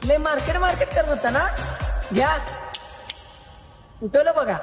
लय मार्केट करत होता ना, घ्या उठवलं बघा.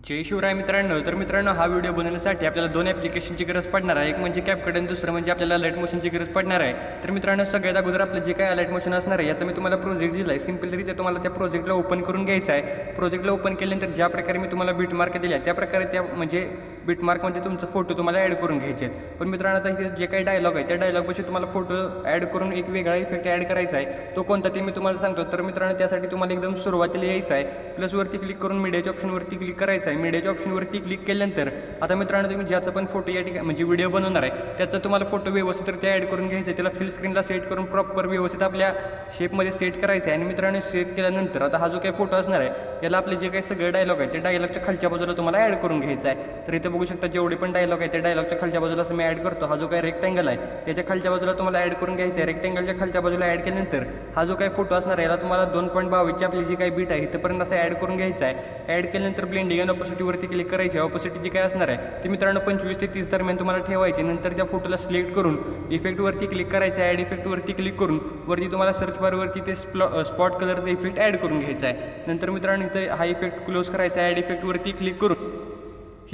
जय शिवराय मित्रांनो. तर मित्रांनो, हा व्हिडिओ बनवण्यासाठी आपल्याला दोन ॲप्लिकेशनची गरज पडणार आहे. एक म्हणजे कॅपकट आणि दुसरं म्हणजे आपल्याला लाईट मोशनची गरज पडणार आहे. तर मित्रांनो, सगळ्यात अगोदर आपलं जे काय लाईट मोशन असणार आहे याचा मी तुम्हाला प्रोजेक्ट दिला आहे. सिम्पलरित्या तुम्हाला त्या प्रोजेक्टला ओपन करून घ्यायचं आहे. प्रोजेक्टला ओपन केल्यानंतर ज्या प्रकारे मी तुम्हाला बीटमार्क दिल्या त्या प्रकारे त्या म्हणजे बीटमार्कमध्ये तुमचा फोटो तुम्हाला ॲड करून घ्यायचे आहेत. पण मित्रांनो, आता इथे जे काही डायलॉग आहे त्या डायलॉगपाशी तुम्हाला फोटो ॲड करून एक वेगळा इफेक्ट ॲड करायचा आहे. तो कोणता ते मी तुम्हाला सांगतो. तर मित्रांनो, त्यासाठी तुम्हाला एकदम सुरुवातीला यायचं आहे. प्लसवरती क्लिक करून मीडियाच्या ऑप्शनवरती क्लिक करायचं आहे. मीडियाच्या ऑप्शनवरती क्लिक केल्यानंतर आता मित्रांनो, तुम्ही ज्याचा पण फोटो या ठिकाणी म्हणजे व्हिडिओ बनवणार आहे त्याचा तुम्हाला फोटो व्यवस्थित ते ॲड करून घ्यायचा आहे. त्याला फुल स्क्रीनला सेट करून प्रॉपर व्यवस्थित आपल्या शेपमध्ये सेट करायचं आहे. आणि मित्रांनो, सेट केल्यानंतर आता हा जो काही फोटो असणार आहे याला आपले जे काही सगळे डायलॉग आहे ते डायलॉगच्या खालच्या बाजूला तुम्हाला ॲड करून घ्यायचा आहे. तर इथे बघू शकता जेवढे पण डायलॉग आहे त्या डायलॉगच्या खालच्या बाजूला असं मी ॲड करतो. हा जो काही रेक्टँगल आहे याच्या खालच्या बाजूला तुम्हाला ॲड करून घ्यायचा आहे. रेक्टँगलच्या खालच्या बाजूला ॲड केल्यानंतर हा जो काही फोटो असणार आहे याला तुम्हाला 2.22ची आपली जी काही बीट आहे इथपर्यंत असं ॲड करून घ्यायचा आहे. ॲड केल्यानंतर ब्लेंडिंग आणि ऑपोसिटीवरती क्लिक करायची. ऑपोसिटी जी काय असणार आहे ती मित्रांनो 25 ते 30 दरम्यान तुम्हाला ठेवायची. नंतर त्या फोटोला सिलेक्ट करून इफेक्टवरती क्लिक करायचं आहे. ॲड इफेक्टवरती क्लिक करून वरती तुम्हाला सर्च बारवरती ते स्पॉट कलरचा इफेक्ट ॲड करून घ्यायचा आहे. नंतर मित्रांनो, इथे हा इफेक्ट क्लोज करायचा आहे. ॲड इफेक्टवरती क्लिक करून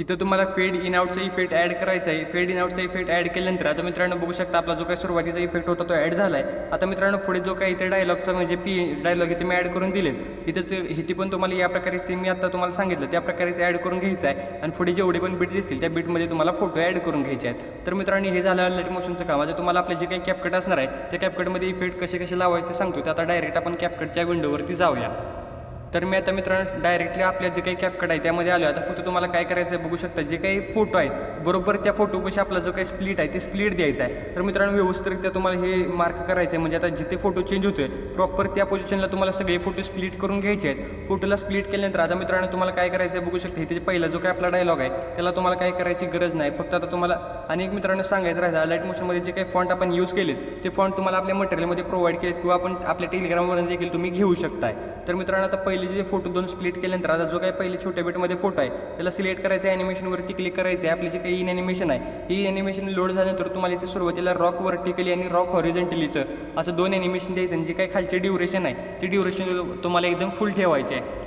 इथं तुम्हाला फेड इन आउटचा इफेक्ट ॲड करायचा आहे. फेड इन आउटचा इफेक्ट ॲड केल्यानंतर आता मित्रांनो बघू शकता आपला जो काही सुरुवातीचा इफेक्ट होता तो ॲड झाला आहे. आता मित्रांनो, पुढे जो काही इथे डायलॉगचा म्हणजे डायलॉग इथे मी ॲड करून दिले इथे पण तुम्हाला या प्रकारे सेम मी आता तुम्हाला सांगितलं त्या प्रकारेच ॲड करून घ्यायचं आहे. आणि पुढे जेवढे पण बीट दिसतील त्या बीटमध्ये तुम्हाला फोटो ॲड करून घ्यायचे आहेत. तर मित्रांनो, हे झालं लाईट मोशनचं काम. आता तुम्हाला आपले जे काही कॅपकट असणार आहे त्या कॅपकटमध्ये इफेक्ट कसे लावायचे सांगतो. तर आता डायरेक्ट आपण कॅपकटच्या विंडोवरती जाऊया. तर मी आता मित्रांनो डायरेक्टली आपल्या जे काही कॅपकट आहे त्यामध्ये आलो. आता फक्त तुम्हाला काय करायचं आहे बघू शकता. जे काही फोटो आहे बरोबर त्या फोटोपाशी आपला जो काही स्प्लिट आहे ते स्प्लिट द्यायचा आहे. तर मित्रांनो, व्यवस्थितरित्या तुम्हाला हे मार्क करायचं आहे. म्हणजे आता जिथे फोटो चेंज होतोय प्रॉपर त्या पोझिशनला तुम्हाला सगळे फोटो स्प्लिट करून घ्यायचे आहेत. फोटोला स्प्लिट केल्यानंतर आता मित्रांनो तुम्हाला काय करायचं आहे बघू शकता. इथे पहिला जो काही आपला डायलॉग आहे त्याला तुम्हाला काय करायची गरज नाही. फक्त आता तुम्हाला आणि एक मित्रांनो सांगायचं राहिलं, लाईट मोशनमध्ये जे काही फॉन्ट आपण यूज केलेत ते फॉन्ट तुम्हाला आपल्या मटेरियलमध्ये प्रोव्हाइड केलेत किंवा आपण आपल्या टेलिग्रामवरून देखील तुम्ही घेऊ शकताय. तर मित्रांनो, आता पहिले जे फोटो दोन स्प्लिट केल्यानंतर आता जो काही पहिले छोट्या बीटमध्ये फोटो आहे त्याला सिलेक्ट करायचं आहे. ॲनिमेशनवरती क्लिक करायचं आहे. आपली जे काही इन ॲनिमेशन आहे ही ॲनिमेशन लोड झाल्यानंतर तुम्हाला इथे सुरुवातीला रॉक व्हर्टिकली आणि रॉक हॉरिझॉन्टलीचं असं दोन ॲनिमेशन द्यायचं. आणि जे काही खालचे ड्युरेशन आहे ती ड्युरेशन तुम्हाला एकदम फुल ठेवायचे आहे.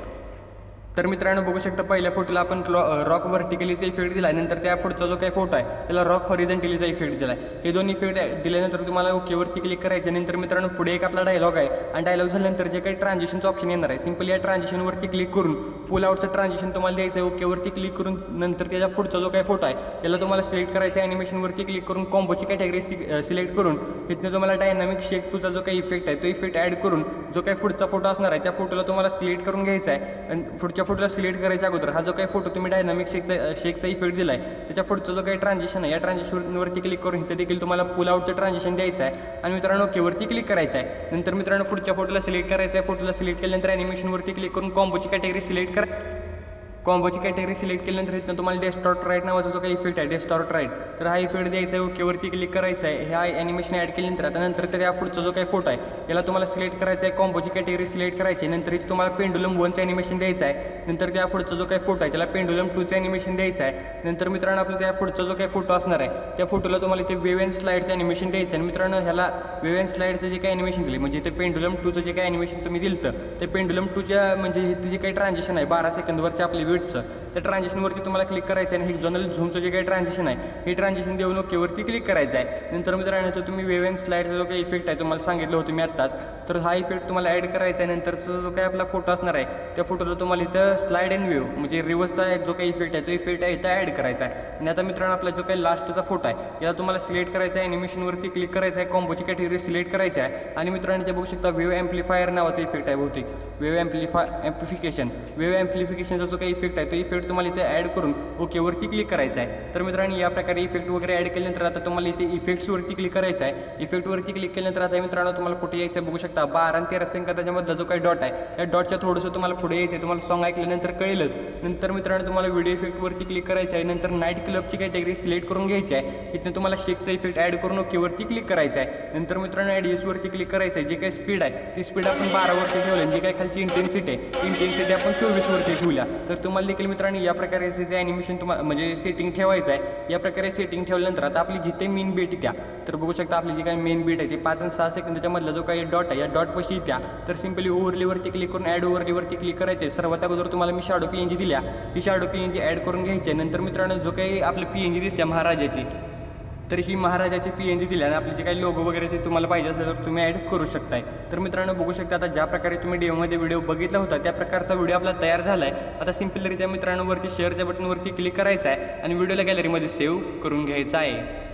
तर मित्रांनो बघू शकता पहिल्या फोटोला आपण रॉक व्हर्टिकलीचा इफेक्ट दिला आहे. नंतर त्या पुढचा जो काही फोटो आहे त्याला रॉक हॉरिझॉन्टलीचा इफेक्ट दिला आहे. हे दोन इफेक्ट दिल्यानंतर तुम्हाला ओकेवरती क्लिक करायचं. नंतर मित्रांनो पुढे एक आपला डायलॉग आहे आणि डायलॉग झाल्यानंतर जे काही ट्रान्झिशनचं ऑप्शन येणार आहे सिम्पली या ट्रान्झिशनवरती क्लिक करून पुल आउटचं ट्रान्झिशन तुम्हाला द्यायचं आहे. ओकेवरती क्लिक करून नंतर त्याच्या पुढचा जो काही फोटो आहे त्याला तुम्हाला सिलेक्ट करायचं आहे. ॲनिमेशनवरती क्लिक करून कॉम्बोची कॅटेगरी सिलेक्ट करून इथनं तुम्हाला डायनामिक शेक टूचा जो काही इफेक्ट आहे तो इफेक्ट ॲड करून जो काही पुढचा फोटो असणार आहे त्या फोटोला तुम्हाला सिलेक्ट करून घ्यायचा आहे. आणि पुढच्या फोटोला सिलेक्ट करायचं अगोदर हा जो काही फोटो तुम्ही डायनामिक शेकचा इफेक्ट दिला आहे त्याच्या पुढचा जो काही ट्रान्झिशन आहे या ट्रान्झिशनवरती क्लिक करून इथे देखील तुम्हाला पुल आउटचं ट्रान्झिशन द्यायचं आहे. आणि मित्रांनो ओकेवरती क्लिक करायचं आहे. नंतर मित्रांनो पुढच्या फोटोला सिलेक्ट करायचं आहे. फोटोला सिलेक्ट केल्यानंतर ॲनिमेशनवरती क्लिक करून कॉम्बोची कॅटेगरी सिलेक्ट करा. कॉम्बोची कॅटेगरी सिलेक्ट केल्यानंतर इथं तुम्हाला डेस्टॉर्ट राईट नावाचा जो काही इफेक्ट आहे डेस्टॉर्ट राईट तर हा इफेक्ट द्यायचा आहे. ओकेवरती क्लिक करायचं आहे. ह्या ॲनिमेशन ॲड केल्यानंतर आता नंतर तर या पुढचा जो काही फोटो आहे याला तुम्हाला सिलेक्ट करायचा आहे. कॉम्बोची कॅटेगरी सिलेक्ट करायची. नंतर इथे तुम्हाला पेंडुलम 1चं ॲनिमेशन द्यायचं आहे. नंतर त्या पुढचा जो काही फोटो आहे त्याला पेंडुलम 2चं ॲनिमेशन द्यायचं आहे. नंतर मित्रांनो आपलं त्या पुढचा जो काही फोटो असणार आहे त्या फोटोला तुम्हाला इथे वेव अँड स्लाईडचं ॲनिमेशन द्यायचं आहे. आणि मित्रांनो ह्याला वेव अँड स्लाईडचं जे काही ॲनिमेशन दिले म्हणजे इथे पेंडुलम 2चं जे काही ॲनिमेशन तुम्ही दिलं ते पेंडुलम 2च्या म्हणजे इथे जे काही ट्रान्झिशन आहे 12 सेकंदवरच्या आपली विड्थचं त्या ट्रान्झिशनवरती तुम्हाला क्लिक करायचं आहे. आणि हेक्झॉनल झूमचं जे काही ट्रान्झिशन आहे हे ट्रान्झिशन देऊन ओकेवरती क्लिक करायचं आहे. नंतर मित्रांनो तुम्ही वेव अँड स्लाईडचा जो काही इफेक्ट आहे तुम्हाला सांगितलं होतं मी आत्ताच तर हा इफेक्ट तुम्हाला ॲड करायचा आहे. नंतरचा जो काही आपला फोटो असणार आहे त्या फोटोला तुम्हाला इथं स्लाईड अँड वेव म्हणजे रिव्हर्सचा जो काही इफेक्ट आहे तो इफेक्ट आहे इथं ॲड करायचा आहे. आणि आता मित्रांनो आपला जो काही लास्टचा फोटो आहे याला तुम्हाला सिलेक्ट करायचा आहे. ॲनिमेशनवरती क्लिक करायचं आहे. कॉम्बोची कॅटेगरी सिलेक्ट करायची आहे. आणि मित्रांनो ते बघू शकता वेव ॲम्प्लिफायर नावाचा इफेक्ट आहे बहुतेक वेव ॲम्प्लिफिकेशनचा जो काही इफेक्ट आहे तो इफेक्ट तुम्हाला इथे ॲड करून ओकेवरती क्लिक करायचा आहे। तर मित्रांनो या प्रकारे इफेक्ट वगैरे ॲड केल्यानंतर आता तुम्हाला इथे इफेक्ट्सवरती क्लिक करायचं आहे। इफेक्टवरती क्लिक केल्यानंतर आता मित्रांनो तुम्हाला कुठे यायचं आहे बघू शकता 12 आणि 13 संकेताच्यामधला जो काही डॉट आहे या डॉटच्या थोडंसं तुम्हाला पुढे यायचं आहे, तुम्हाला सॉन्ग ऐकल्यानंतर कळेलच। नंतर मित्रांनो तुम्हाला व्हिडिओ इफेक्टवरती क्लिक करायचं आहे, नंतर नाईट क्लबची कॅटेगरी सिलेक्ट करून घ्यायची आहे। इथनं तुम्हाला शेकचा इफेक्ट ॲड करून ओकेवरती क्लिक करायचं आहे। नंतर मित्रांनो ॲडियसवरती क्लिक करायचं आहे, जे काही स्पीड आहे ती स्पीड आपण 12 वरती ठेवली, जी काही खालची इंटेन्सिटी आपण 24 वरती ठेवूया। तर तुम्हाला देखील मित्रांनो या प्रकारे जे ॲनिमेशन तुम्हाला म्हणजे सेटिंग ठेवायचं आहे। या प्रकारे सेटिंग ठेवल्यानंतर आता आपली जिथे मेन बीट येत्या तर बघू शकता आपली जी काही मेन बीट आहे ती 5 आणि 6 सेकंदाच्या मधला जो काही डॉट आहे या डॉट पाशी येत्या तर सिम्पली ओव्हरलेवरती क्लिक करून ॲड ओव्हरलेवरती क्लिक करायचे। सर्वात अगोदर तुम्हाला मी शॅडो PNG दिल्या, ही शॅडो PNG ॲड करून घ्यायची। नंतर मित्रांनो जो काही आपली PNG दिसते महाराजाची तर ही महाराजाची PNG दिली आणि आपली जे काही लोगो वगैरे ते तुम्हाला पाहिजे असेल तर तुम्ही ॲड करू शकताय। तर मित्रांनो बघू शकता आता ज्या प्रकारे तुम्ही डेमोमध्ये व्हिडिओ बघितला होता त्या प्रकारचा व्हिडिओ आपला तयार झाला आहे। आता सिम्पलरित्या मित्रांनो वरती शेअरच्या बटनवरती क्लिक करायचं आहे आणि व्हिडिओला गॅलरीमध्ये सेव्ह करून घ्यायचा आहे।